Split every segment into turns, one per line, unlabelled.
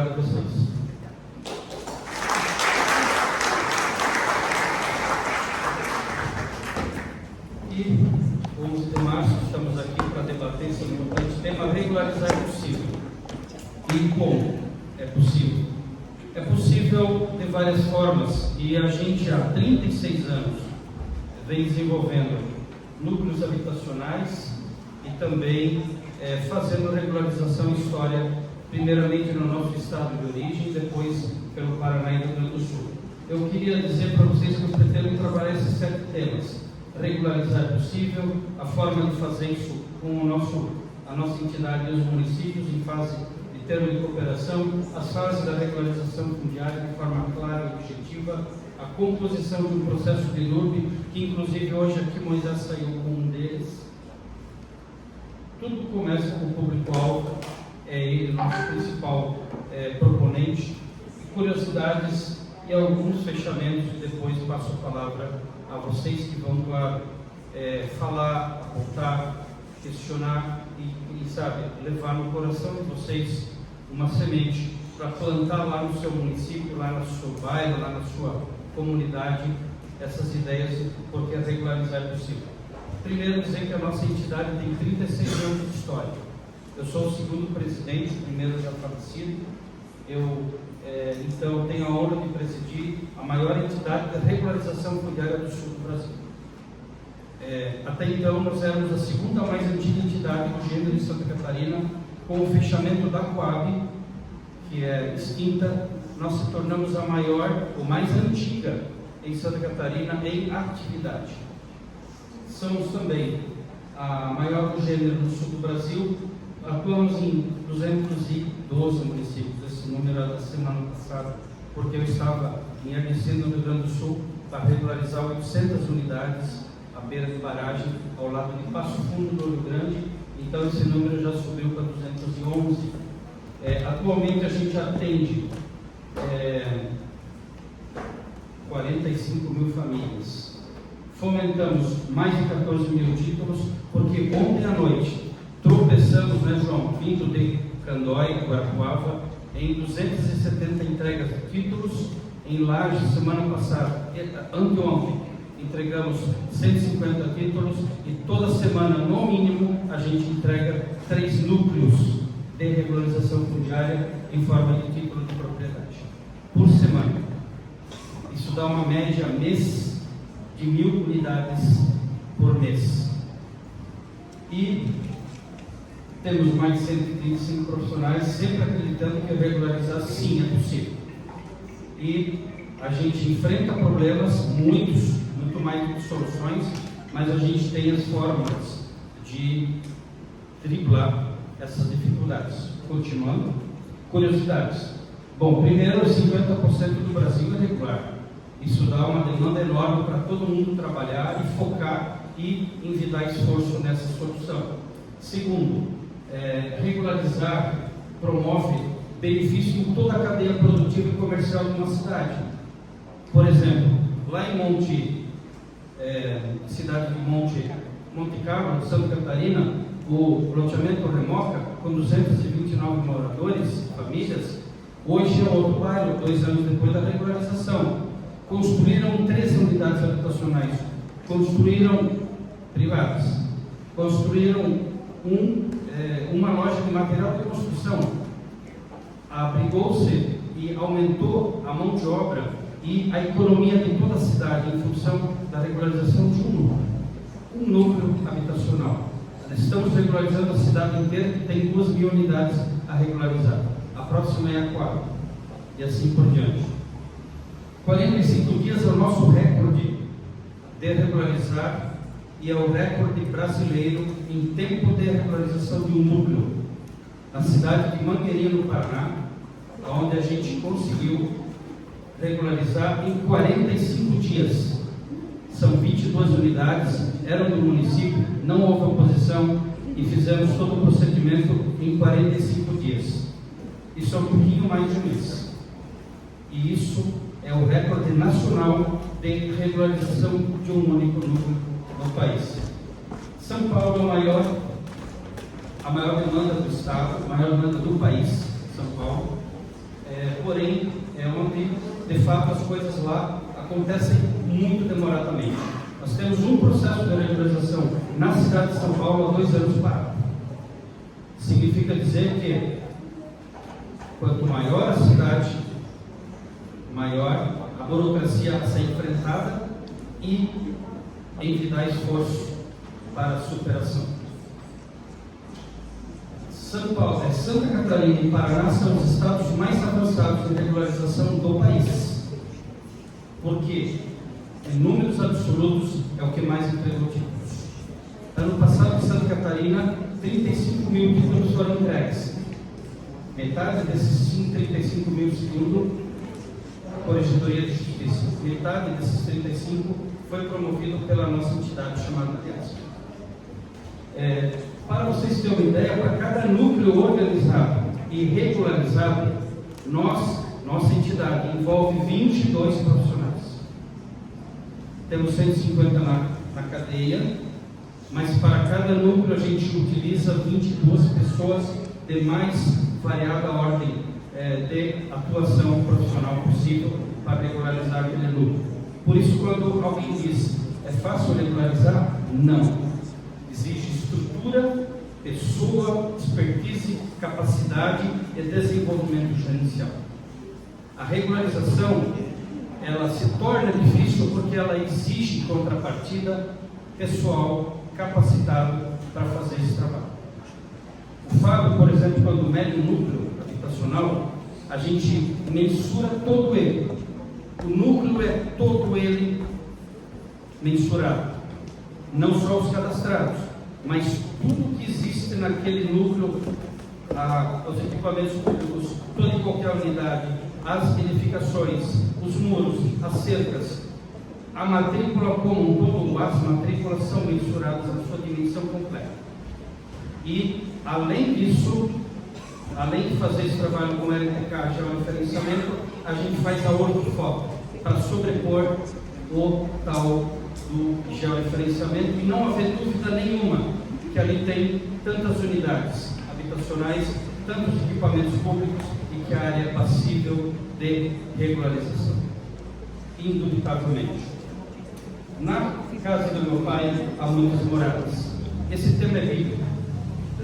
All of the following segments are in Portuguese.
Obrigado a vocês. E 11 de março estamos aqui para debater esse importante tema: regularizar é possível. E como é possível? É possível de várias formas, e a gente há 36 anos vem desenvolvendo núcleos habitacionais e também fazendo regularização e história, primeiramente no nosso estado de origem, depois pelo Paraná e Rio Grande do Sul. Eu queria dizer para vocês que eu pretendo trabalhar esses 7 temas: regularizar é possível, a forma de fazer isso com a nossa entidade e os municípios em fase de termo de cooperação, as fases da regularização fundiária de forma clara e objetiva, a composição de um processo de NURB, que inclusive hoje aqui Moisés saiu com um deles. Tudo começa com o público-alvo, é ele nosso principal proponente, curiosidades e alguns fechamentos. Depois passo a palavra a vocês que vão, claro, falar, apontar, questionar e sabe, levar no coração de vocês uma semente para plantar lá no seu município, lá no seu bairro, lá na sua comunidade, essas ideias, porque regularizar é possível. Primeiro, dizer que a nossa entidade tem 36 anos de história. Eu sou o segundo presidente, o primeiro já falecido. Então, tenho a honra de presidir a maior entidade de regularização fundiária do sul do Brasil. Até então, nós éramos a segunda mais antiga entidade do gênero em Santa Catarina. Com o fechamento da Coab, que é extinta, nós se tornamos a maior, ou mais antiga, em Santa Catarina em atividade. Somos também a maior do gênero no sul do Brasil. Atuamos em 212 municípios. Esse número era da semana passada, porque eu estava em Ernestina, no Rio Grande do Sul, para regularizar 800 unidades à beira de barragem, ao lado de Passo Fundo, do Rio Grande. Então esse número já subiu para 211. Atualmente a gente atende 45 mil famílias. Fomentamos mais de 14 mil títulos, porque ontem à noite tropeçamos, né, João, vindo de Candói, Guarapuava, em 270 entregas de títulos. Em Lages, semana passada, anteontem, entregamos 150 títulos, e toda semana, no mínimo, a gente entrega 3 núcleos de regularização fundiária em forma de título de propriedade por semana. Isso dá uma média mês de 1.000 unidades por mês. E temos mais de 135 profissionais, sempre acreditando que regularizar sim é possível. E a gente enfrenta problemas, muito mais do que soluções, mas a gente tem as fórmulas de driblar essas dificuldades. Continuando, curiosidades. Bom, primeiro, 50% do Brasil é regular. Isso dá uma demanda enorme para todo mundo trabalhar e focar e envidar esforço nessa solução. Segundo, regularizar promove benefício em toda a cadeia produtiva e comercial de uma cidade. Por exemplo, lá em cidade de Monte Carlo, Santa Catarina, o loteamento Remoca, com 229 moradores, famílias, hoje é outro bairro, 2 anos depois da regularização. Construíram 13 unidades habitacionais, construíram privadas, construíram uma loja de material de construção, abrigou-se e aumentou a mão de obra e a economia de toda a cidade em função da regularização de um núcleo habitacional. Estamos regularizando a cidade inteira, que tem 2.000 unidades a regularizar. A próxima é a Coab, e assim por diante. 45 dias é o nosso recorde de regularizar, e é o recorde brasileiro em tempo de regularização de um núcleo. Na cidade de Mangueirinha, no Paraná, onde a gente conseguiu regularizar em 45 dias. São 22 unidades, eram do município, não houve oposição e fizemos todo o procedimento em 45 dias. Isso é um pouquinho mais de um mês. E isso é o recorde nacional de regularização de um único núcleo no país. São Paulo é a maior demanda do estado, a maior demanda do país, São Paulo. porém, é onde, de fato, as coisas lá acontecem muito demoradamente. Nós temos um processo de regularização na cidade de São Paulo há 2 anos parado. Significa dizer que, quanto maior a cidade, maior a burocracia a ser enfrentada e em que dá esforço para a superação. Santa Catarina e Paraná são os estados mais avançados em regularização do país, porque em números absolutos é o que mais entregou títulos. Ano passado, em Santa Catarina, 35 mil títulos foram entregues. Metade desses 35 mil, segundo a Corregedoria de Justiça, metade desses 35 foi promovido pela nossa entidade chamada DEASP. Para vocês terem uma ideia, para cada núcleo organizado e regularizado, nossa entidade envolve 22 profissionais. Temos 150 na cadeia, mas para cada núcleo a gente utiliza 22 pessoas de mais variada ordem de atuação profissional possível para regularizar aquele núcleo. Por isso, quando alguém diz, é fácil regularizar? Não. Exige estrutura, pessoa, expertise, capacidade e desenvolvimento gerencial. A regularização, ela se torna difícil porque ela exige contrapartida pessoal capacitado para fazer esse trabalho. O Fábio, por exemplo, quando mede um núcleo habitacional, a gente mensura todo ele. O núcleo é todo ele mensurado. Não só os cadastrados, mas tudo que existe naquele núcleo, os equipamentos públicos, toda e qualquer unidade, as edificações, os muros, as cercas, a matrícula como um todo, as matrículas são mensuradas na sua dimensão completa. E, além disso, além de fazer esse trabalho com LTK, georreferenciamento, a gente faz a ortofoto para sobrepor o tal do georreferenciamento e não haver dúvida nenhuma que ali tem tantas unidades habitacionais, tantos equipamentos públicos e que a área é passível de regularização. Indubitavelmente. Na casa do meu pai há muitas moradas. Esse tema é bíblico.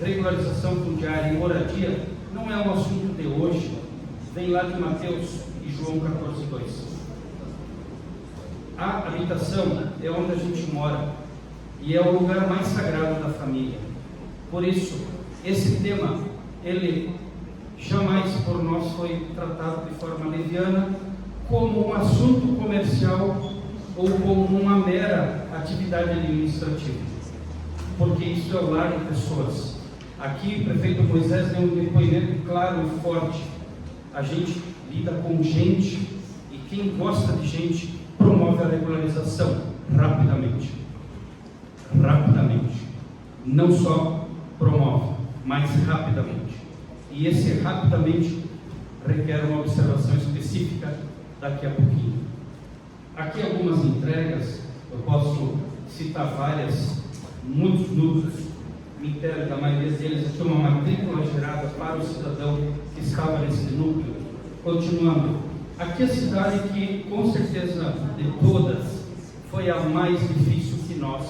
Regularização fundiária e moradia não é um assunto de hoje, vem lá de Mateus e João 14:2. A habitação é onde a gente mora e é o lugar mais sagrado da família. Por isso, esse tema, ele jamais por nós foi tratado de forma leviana como um assunto comercial ou como uma mera atividade administrativa, porque isso é o lar de pessoas. Aqui o prefeito Moisés deu um depoimento claro e forte. A gente lida com gente e quem gosta de gente promove a regularização rapidamente. Rapidamente. Não só promove, mas rapidamente. E esse rapidamente requer uma observação específica daqui a pouquinho. Aqui algumas entregas, eu posso citar várias, muitos núcleos, me entero da maioria deles, aqui uma matrícula gerada para o cidadão que estava nesse núcleo. Continuando, aqui a cidade que, com certeza, de todas, foi a mais difícil que nós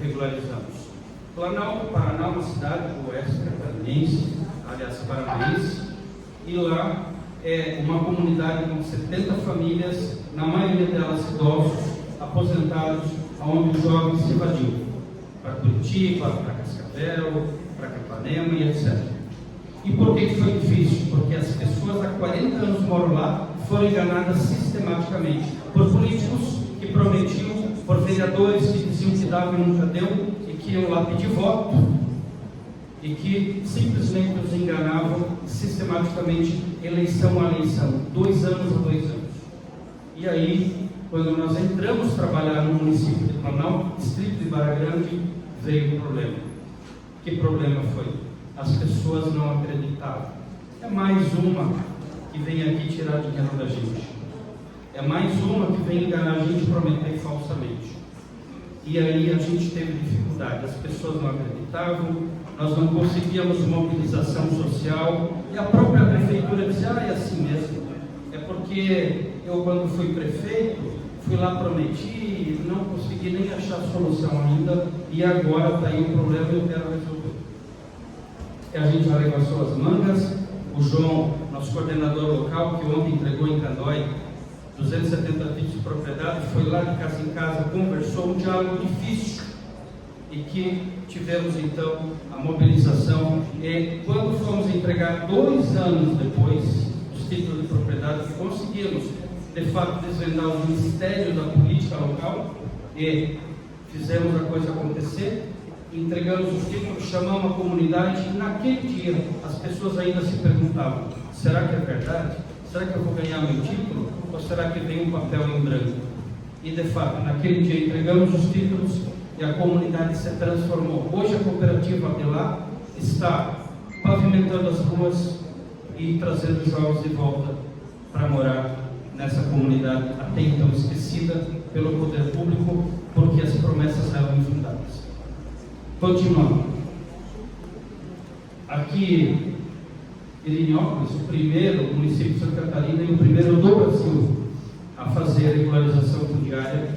regularizamos. Planalto, Paraná, uma cidade do oeste catarinense, aliás, paranaense, e lá é uma comunidade com 70 famílias, na maioria delas idosos, aposentados, onde os jovens se evadiam para Curitiba, para Cascavel, para Capanema e etc. E por que foi difícil? Porque as pessoas há 40 anos moram lá, foram enganadas sistematicamente por políticos que prometiam, por vereadores que diziam que davam e nunca deu, e que iam lá pedir voto, e que simplesmente os enganavam sistematicamente, eleição a eleição, 2 anos a 2 anos. E aí, quando nós entramos trabalhar no município de Planalto, distrito de Barra Grande, veio o problema. Que problema foi? As pessoas não acreditavam. É mais uma que vem aqui tirar dinheiro da gente. É mais uma que vem enganar a gente e prometer falsamente. E aí a gente teve dificuldade. As pessoas não acreditavam, nós não conseguíamos mobilização social, e a própria prefeitura dizia, é assim mesmo, é porque eu, quando fui prefeito, fui lá, prometi, não consegui nem achar solução ainda, e agora está aí o problema e eu quero resolver. E a gente arregaçou as mangas. O João, nosso coordenador local, que ontem entregou em Candói 270 títulos de propriedade, foi lá de casa em casa, conversou, um diálogo difícil, e que tivemos então a mobilização, e quando fomos entregar 2 anos depois os títulos de propriedade, que conseguimos de fato desvendar o mistério da política local, e fizemos a coisa acontecer, entregamos os títulos, chamamos a comunidade, e naquele dia as pessoas ainda se perguntavam, será que é verdade? Será que eu vou ganhar meu título? Ou será que vem um papel em branco? E de fato, naquele dia entregamos os títulos e a comunidade se transformou. Hoje a cooperativa de lá está pavimentando as ruas e trazendo os jovens de volta para morar nessa comunidade até então esquecida pelo poder público, porque as promessas eram infundadas. Continuando. Aqui, Irinópolis, o primeiro município de Santa Catarina e o primeiro do Brasil a fazer a regularização fundiária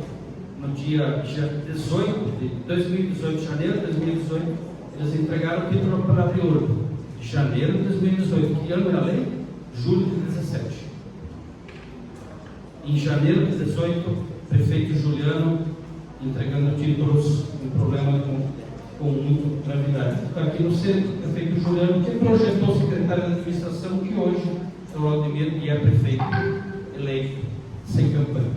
no dia 18 de 2018, janeiro de 2018, eles entregaram o título para abrir ouro. Janeiro de 2018, que ano é a lei? Julho de 2017. Em janeiro de 2018, prefeito Juliano entregando títulos, um problema com muita gravidade. Está aqui no centro, o prefeito Juliano, que projetou o secretário de administração, que hoje é o Valdemiro, e é prefeito eleito, sem campanha.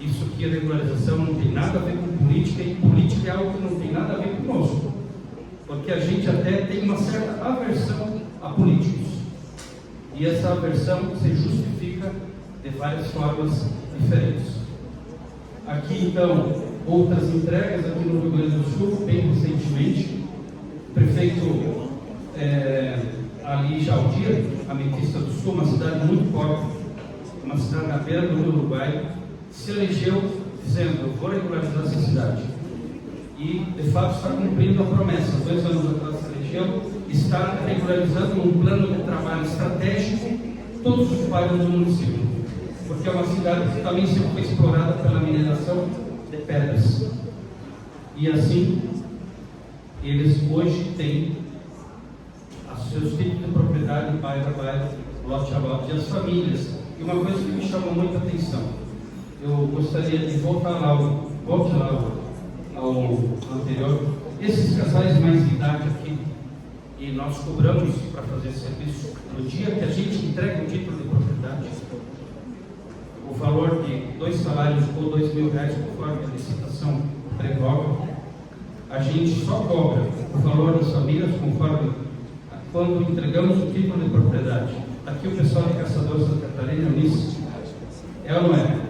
Isso aqui, a regularização, não tem nada a ver com política, e política é algo que não tem nada a ver conosco, porque a gente até tem uma certa aversão a políticos, e essa aversão se justifica de várias formas diferentes. Aqui, então, outras entregas aqui no Rio Grande do Sul, bem recentemente, o prefeito ali Jaldir, Ametista do Sul, uma cidade muito pobre, uma cidade na beira do Rio Uruguai, se elegeu dizendo, eu vou regularizar essa cidade. E, de fato, está cumprindo a promessa. 2 anos atrás se elegeu, está regularizando um plano de trabalho estratégico todos os bairros do município, porque é uma cidade que também sempre foi explorada pela mineração de pedras. E assim, eles hoje têm os seus tipos de propriedade, bairro a bairro, lote a lote, e as famílias. E uma coisa que me chamou muita atenção, eu gostaria de voltar lá, volte lá ao anterior, esses casais mais de idade aqui, e nós cobramos para fazer serviço, no dia que a gente entrega o título de propriedade, o valor de 2 salários ou R$2.000, conforme a licitação prerroga, a gente só cobra o valor das famílias conforme quando entregamos o título de propriedade. Aqui o pessoal de Caçador Santa Catarina, a Eunice, é ou não é?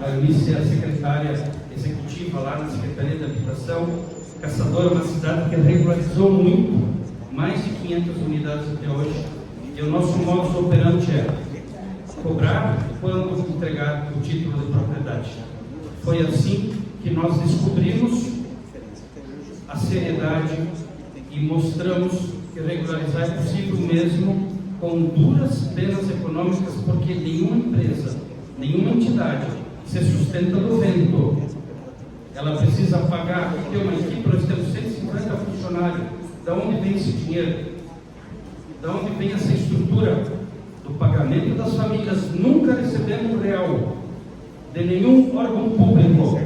A Eunice é a secretária executiva lá na Secretaria de Habitação. Caçador é uma cidade que regularizou muito, mais de 500 unidades até hoje, e o nosso modus operandi é cobrar quando entregar o título de propriedade. Foi assim que nós descobrimos a seriedade e mostramos que regularizar é possível mesmo com duras penas econômicas, porque nenhuma empresa, nenhuma entidade se sustenta do vento. Ela precisa pagar, ter uma equipe, nós temos 150 funcionários. Da onde vem esse dinheiro? Da onde vem essa estrutura? Do pagamento das famílias. Nunca recebemos real de nenhum órgão público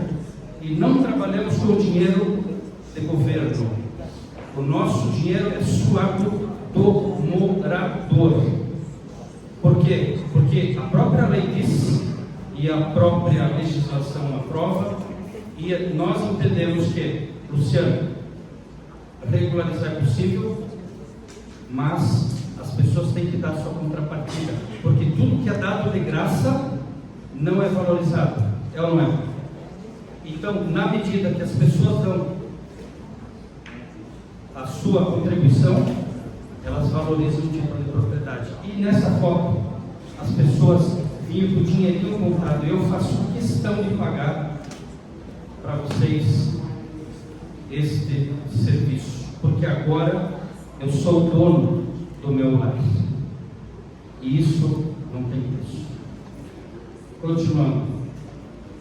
e não trabalhamos com dinheiro de governo. O nosso dinheiro é suado do morador. Por quê? Porque a própria lei diz e a própria legislação aprova, e nós entendemos que, Luciano, regularizar é possível, mas as pessoas têm que dar sua contrapartida, porque tudo que é dado de graça não é valorizado, é ou não é? Então, na medida que as pessoas dão a sua contribuição, elas valorizam o título de propriedade. E nessa foto, as pessoas vinham com o dinheirinho contado. Eu faço questão de pagar para vocês este serviço, porque agora eu sou o dono do meu lar. E isso não tem preço. Continuando.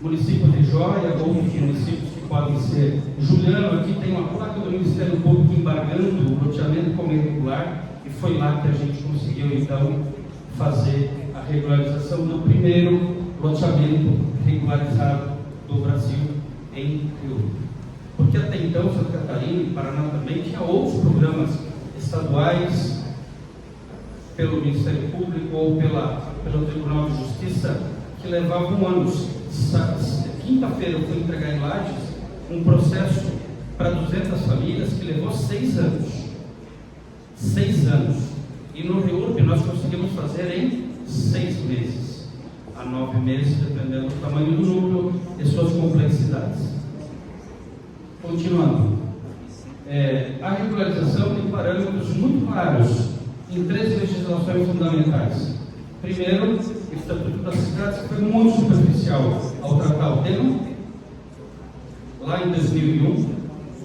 Município de Joia, outros municípios que podem ser. Juliano, aqui tem uma placa do Ministério Público embargando o loteamento como irregular, e foi lá que a gente conseguiu então fazer a regularização do primeiro loteamento regularizado do Brasil em Rio. Porque até então, Santa Catarina e Paraná também tinha outros programas estaduais, pelo Ministério Público ou pelo Tribunal de Justiça, que levavam anos. Quinta-feira eu fui entregar em Lages um processo para 200 famílias que levou 6 anos. 6 anos. E no REURB nós conseguimos fazer em 6 meses a 9 meses, dependendo do tamanho do núcleo e suas complexidades. Continuando. A regularização tem parâmetros muito claros em 3 legislações fundamentais. Primeiro, o Estatuto das Cidades, que foi muito superficial ao tratar o tema. Lá em 2001,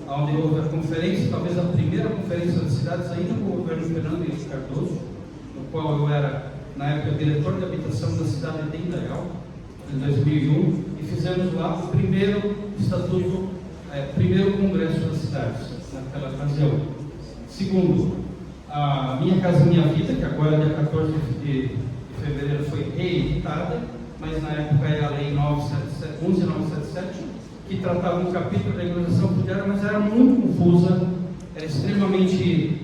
onde houve a conferência, talvez a primeira conferência das cidades, ainda com o governo Fernando Henrique Cardoso, no qual eu era, na época, diretor de habitação da cidade de Indaial, em 2001, e fizemos lá o primeiro estatuto, primeiro congresso das cidades, naquela ocasião. Segundo, a Minha Casa Minha Vida, que agora, dia 14 de fevereiro, foi reeditada, mas na época era a Lei 11977, que tratava um capítulo da regularização fundiária, mas era muito confusa, era extremamente,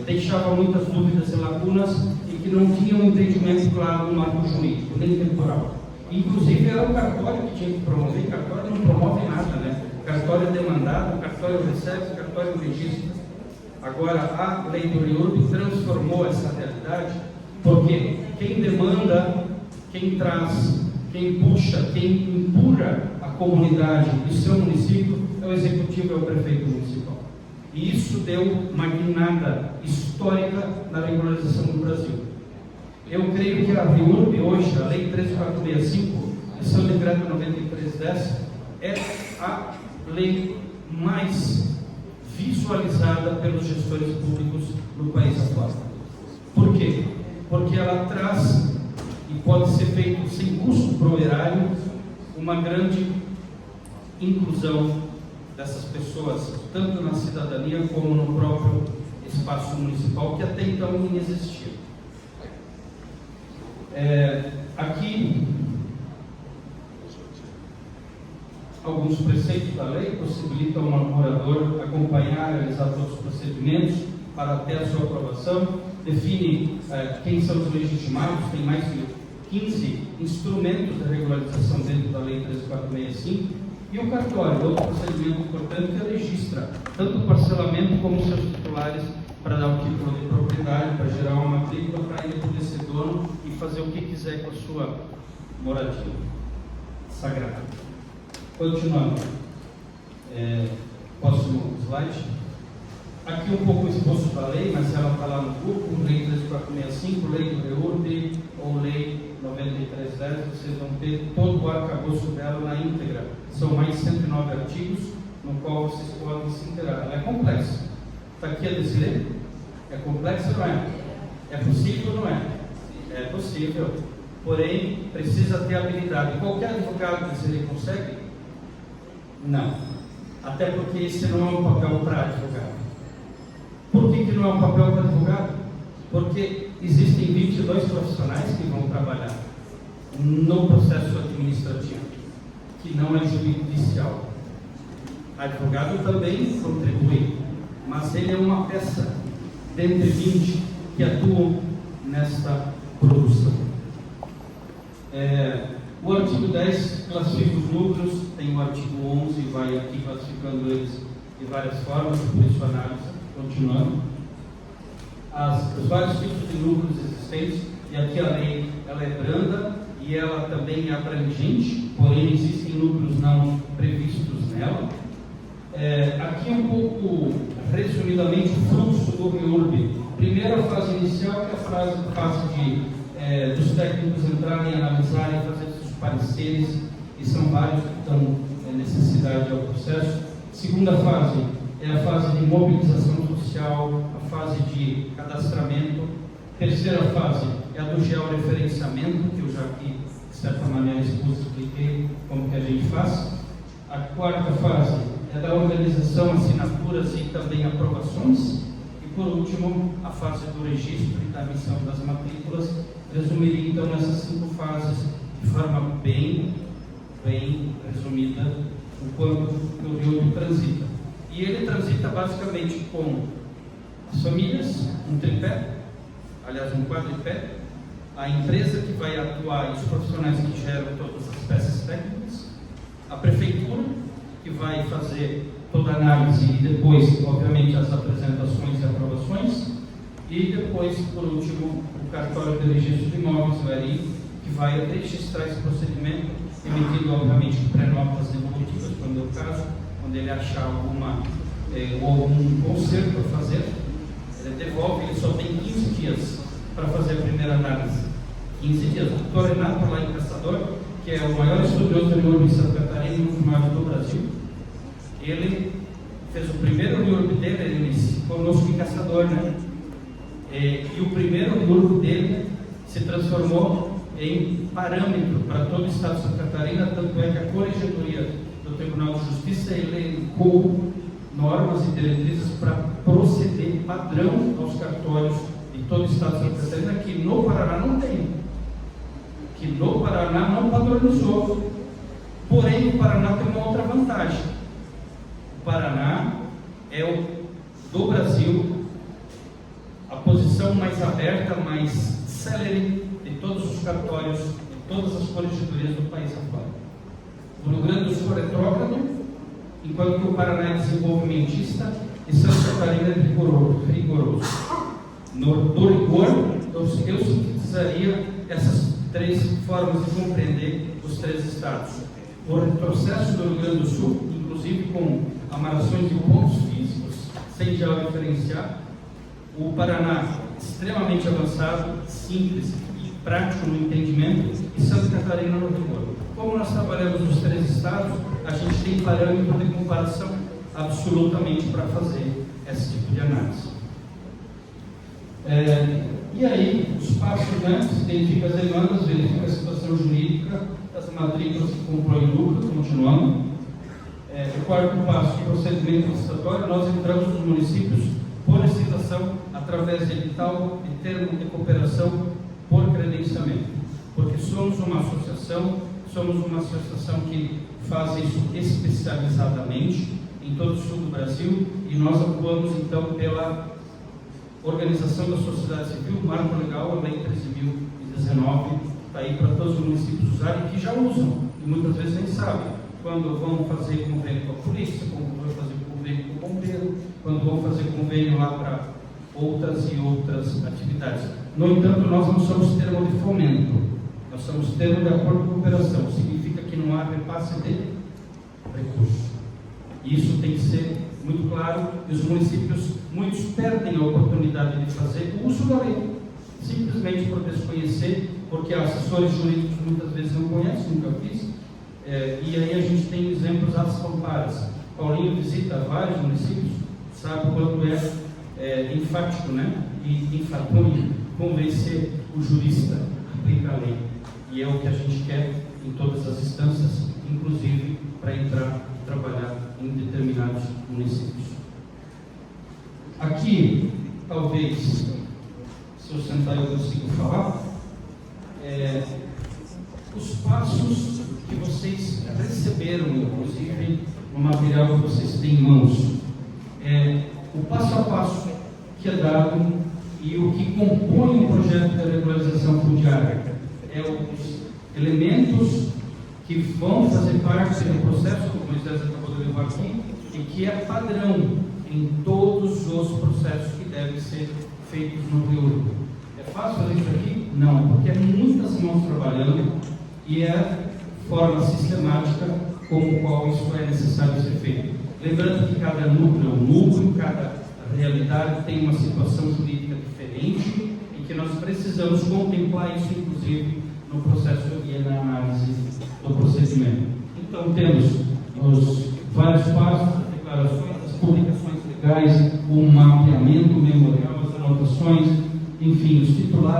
deixava muitas dúvidas e lacunas, e que não tinha um entendimento claro no marco jurídico, nem temporal. Inclusive era o cartório que tinha que promover, cartório não promove nada, né? Cartório é demandado, cartório recebe, cartório registra. Agora, a lei do REURB transformou essa realidade, porque quem demanda, quem traz, quem puxa, quem empurra a comunidade e seu município é o executivo, é o prefeito municipal. E isso deu uma guinada histórica na regularização do Brasil. Eu creio que a REURB hoje, a Lei 13465 e seu decreto 9310, é a lei mais visualizada pelos gestores públicos no país atual. Por quê? Porque ela traz, e pode ser feito sem custo para o erário, uma grande inclusão dessas pessoas, tanto na cidadania como no próprio espaço municipal, que até então não existia. Aqui, alguns preceitos da lei possibilitam ao morador acompanhar e realizar todos os procedimentos para ter a sua aprovação, define quem são os legitimados, tem mais de 15 instrumentos de regularização dentro da Lei 13465, e o cartório, outro procedimento importante, que registra tanto o parcelamento como os seus titulares para dar o título de propriedade, para gerar uma matrícula, para ele poder ser dono e fazer o que quiser com a sua moradia sagrada. Continuando. Próximo slide. Aqui um pouco o esboço da lei, mas ela está lá no grupo, Lei 13465, Lei do REURB ou Lei 9310, vocês vão ter todo o arcabouço dela na íntegra. São mais 109 artigos, no qual vocês podem se inteirar. Ela é complexa. Está aqui a dizer, é complexa ou não é? É possível ou não é? É possível, porém precisa ter habilidade. Qualquer advogado dizer ele consegue? Não. Até porque esse não é um papel para advogado. Por que não é um papel para advogado? Porque existem 22 profissionais que vão trabalhar no processo administrativo, que não é judicial. Advogado também contribui, mas ele é uma peça dentre 20 que atuam nesta produção. O artigo 10 classifica os núcleos, tem o artigo 11 e vai aqui classificando eles de várias formas, por isso análise. Continuando, os vários tipos de núcleos existentes, e aqui a lei ela é branda e ela também é abrangente, porém existem núcleos não previstos nela. Aqui um pouco resumidamente o fluxo do REURB. Primeiro a fase inicial, que é a fase dos técnicos entrarem, analisarem, fazer seus pareceres, e são vários que dão necessidade ao processo. Segunda fase é a fase de mobilização social, a fase de cadastramento. Terceira fase é a do georreferenciamento, que eu já aqui, de certa maneira, expliquei como que a gente faz. A quarta fase é da organização, assinaturas e também aprovações. E, por último, a fase do registro e da emissão das matrículas. Resumiria, então, nessas 5 fases, de forma bem resumida, o quanto que o RIURB transita. E ele transita basicamente com as famílias, um tripé, aliás, um quadripé, a empresa que vai atuar e os profissionais que geram todas as peças técnicas, a prefeitura, que vai fazer toda a análise e depois, obviamente, as apresentações e aprovações, e depois, por último, o cartório de registro de imóveis, o RI, que vai registrar esse procedimento, emitindo, obviamente, pré-notas devolutivas, quando é o caso, quando ele achar algum conserto a fazer, ele devolve, ele só tem 15 dias para fazer a primeira análise. 15 dias. O doutor Renato, lá em Caçador, que é o maior estudioso do RIURB em Santa Catarina e um dos maiores do Brasil, ele fez o primeiro RIURB dele, ele se conosco em Caçador, né? E o primeiro RIURB dele se transformou em parâmetro para todo o estado de Santa Catarina, tanto é que a Corregedoria do Tribunal de Justiça elencou normas e diretrizes para proceder padrão aos cartórios de todo o estado de Santa Catarina, que no Paraná não tem, que no Paraná não padronizou. Porém, o Paraná tem uma outra vantagem. O Paraná é o do Brasil a posição mais aberta, mais célere de todos os cartórios, de todas as corregedorias do país afora. O Rio Grande do Sul é retrógrado, enquanto que o Paraná é desenvolvimentista e Santa Catarina é rigoroso. Do rigor, eu sintetizaria essas 3 formas de compreender os 3 estados. O retrocesso do Rio Grande do Sul, inclusive com amarrações de pontos físicos, sem georreferenciar. O Paraná, extremamente avançado, simples e prático no entendimento, e Santa Catarina no rigor. Como nós trabalhamos nos 3 estados, a gente tem parâmetro de comparação absolutamente para fazer esse tipo de análise. E aí, os passos, né? Se identifica as demandas, verifica a situação jurídica das matrículas que compõem o lucro, continuando. O quarto passo, o procedimento licitatório, nós entramos nos municípios por licitação através de edital de termo de cooperação por credenciamento, porque somos uma associação que faz isso especializadamente em todo o sul do Brasil, e nós atuamos então pela organização da sociedade civil, marco legal, a lei 13.019, está aí para todos os municípios usarem, que já usam, e muitas vezes nem sabem, quando vão fazer convênio com a polícia, quando vão fazer convênio com o bombeiro, quando vão fazer convênio lá para outras e outras atividades. No entanto, nós não somos termo de fomento, nós somos termo de acordo de cooperação, significa que não há repasse de recursos. Isso tem que ser muito claro, e os municípios, muitos perdem a oportunidade de fazer o uso da lei, simplesmente por desconhecer, porque assessores jurídicos muitas vezes não conhecem, nunca fiz, e aí a gente tem exemplos às comparas. Paulinho visita vários municípios, sabe o quanto é enfático, né? E enfadonho convencer o jurista a aplicar a lei, e é o que a gente quer em todas as instâncias, inclusive para entrar e trabalhar em determinados municípios. Aqui, talvez, se eu sentar eu consigo falar, os passos que vocês receberam, inclusive, no material que vocês têm em mãos. O passo a passo que é dado e o que compõe o projeto de regularização fundiária. Os elementos que vão fazer parte do processo, como o Moisés acabou de levar aqui, e que é padrão em todos os processos que devem ser feitos no RIURB. É fácil fazer isso aqui? Não, porque é muitas mãos trabalhando e é forma sistemática com qual isso é necessário ser feito. Lembrando que cada núcleo é um núcleo, cada realidade tem uma situação jurídica diferente e que nós precisamos contemplar isso, inclusive, no processo e na análise do procedimento. Então, temos os vários passos, a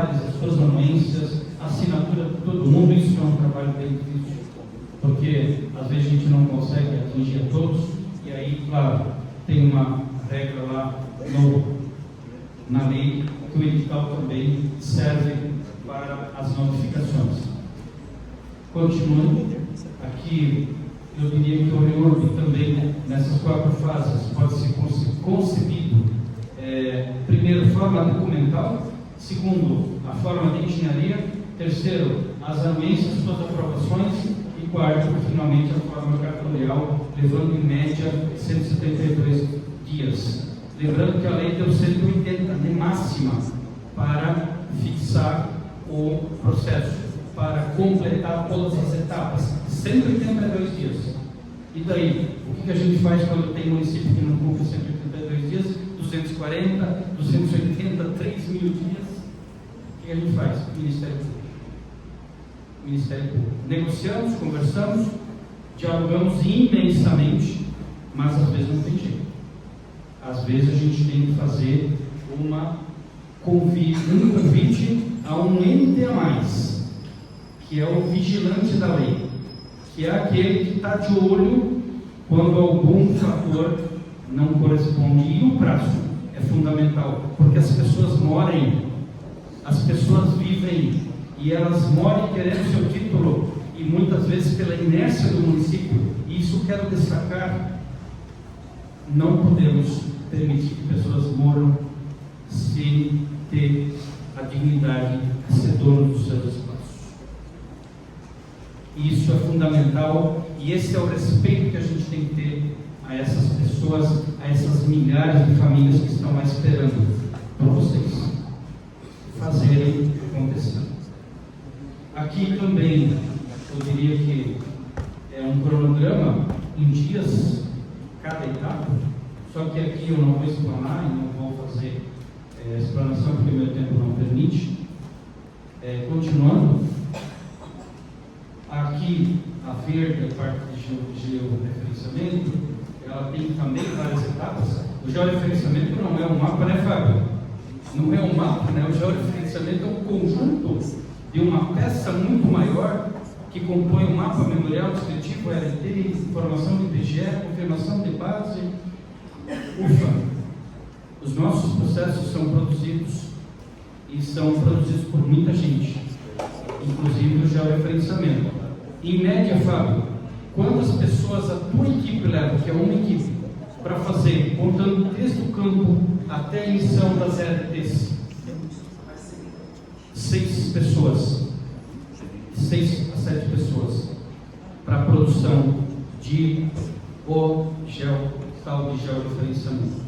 salários, as suas anuências, a assinatura de todo mundo. Isso é um trabalho bem difícil, porque às vezes a gente não consegue atingir a todos, e aí, claro, tem uma regra lá na lei que o edital também serve para as notificações. Continuando, aqui eu diria que o REURB também, nessas 4 fases, pode ser concebido, primeiro, forma documental, segundo, a forma de engenharia, terceiro, as anuências, suas aprovações, e quarto, finalmente, a forma cartorial, levando em média 172 dias. Lembrando que a lei deu 180 de máxima para fixar o processo, para completar todas as etapas. 182 dias. E daí, o que a gente faz quando tem município que não cumpre 182 dias? 240, 280, 3 mil dias? O que a gente faz? Ministério Público. Ministério Público. Negociamos, conversamos, dialogamos imensamente, mas às vezes não tem jeito. Às vezes a gente tem que fazer um convite a um ente a mais, que é o vigilante da lei, que é aquele que está de olho quando algum fator não corresponde. E o prazo é fundamental, porque as pessoas moram, as pessoas vivem, e elas moram querendo seu título, e muitas vezes pela inércia do município. E isso quero destacar: não podemos permitir que pessoas moram sem ter a dignidade de ser dono dos seus espaços. Isso é fundamental, e esse é o respeito que a gente tem que ter a essas pessoas, a essas milhares de famílias que estão lá esperando por vocês fazerem acontecer. Aqui também, eu diria que é um cronograma em dias, cada etapa, só que aqui eu não vou explanar e não vou fazer explanação porque meu tempo não permite. Continuando, aqui a verde, a parte de georreferenciamento, ela tem também várias etapas. O georreferenciamento não é um mapa, né, Fábio? Não é um mapa, né? O georreferenciamento é um conjunto de uma peça muito maior que compõe o mapa memorial descritivo, RT, informação de IBGE, confirmação de base. Ufa! Os nossos processos são produzidos e são produzidos por muita gente, inclusive o georreferenciamento. Em média, Fábio, quantas pessoas a tua equipe leva, que é uma equipe, para fazer, contando desde o campo até a emissão das RTs? 6 pessoas. 6 a 7 pessoas para a produção de tal de georreferenciamento.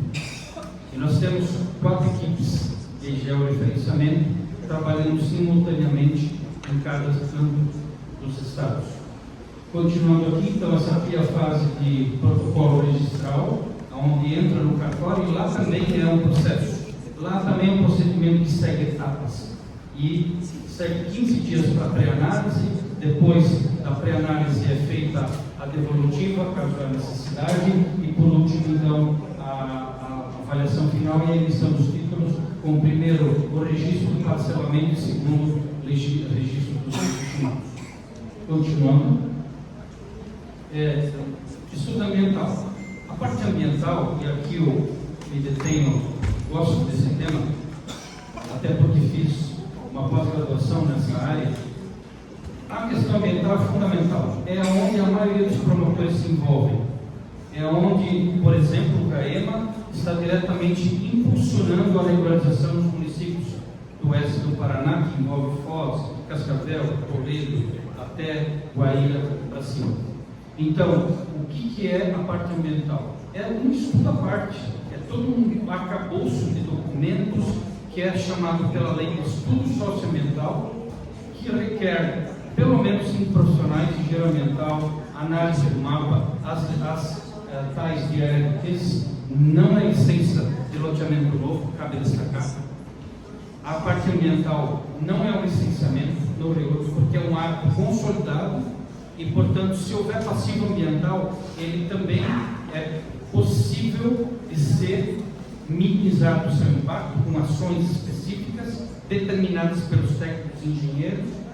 E nós temos 4 equipes de georreferenciamento trabalhando simultaneamente em cada canto dos estados. Continuando aqui, então, essa aqui é a fase de protocolo registral, onde entra no cartório, e lá também é um processo. Lá também é um procedimento que segue etapas. E segue 15 dias para a pré-análise, depois da pré-análise é feita a devolutiva, caso há necessidade, e por último, então, a avaliação final e a emissão dos títulos, com primeiro o registro do parcelamento e segundo o registro dos legitimados. Continuando, estudo ambiental. A parte ambiental, e aqui eu me detenho, gosto desse tema, até porque fiz uma pós-graduação nessa área. A questão ambiental é fundamental, é onde a maioria dos promotores se envolvem, é onde, por exemplo, o CAEMA está diretamente impulsionando a regularização dos municípios do oeste do Paraná, que envolve Foz, Cascavel, Toledo, até Guaíra para cima. Então, o que é a parte ambiental? É um estudo à parte, é todo um arcabouço de documentos que é chamado pela lei de estudo socioambiental, que requer pelo menos 5 profissionais de engenharia ambiental, análise do mapa, as tais de ARTs, não é licença de loteamento novo, cabe destacar. A parte ambiental não é um licenciamento do REURB, porque é um ato consolidado e, portanto, se houver passivo ambiental, ele também é possível de ser minimizado o seu impacto com ações específicas determinadas pelos técnicos e engenheiros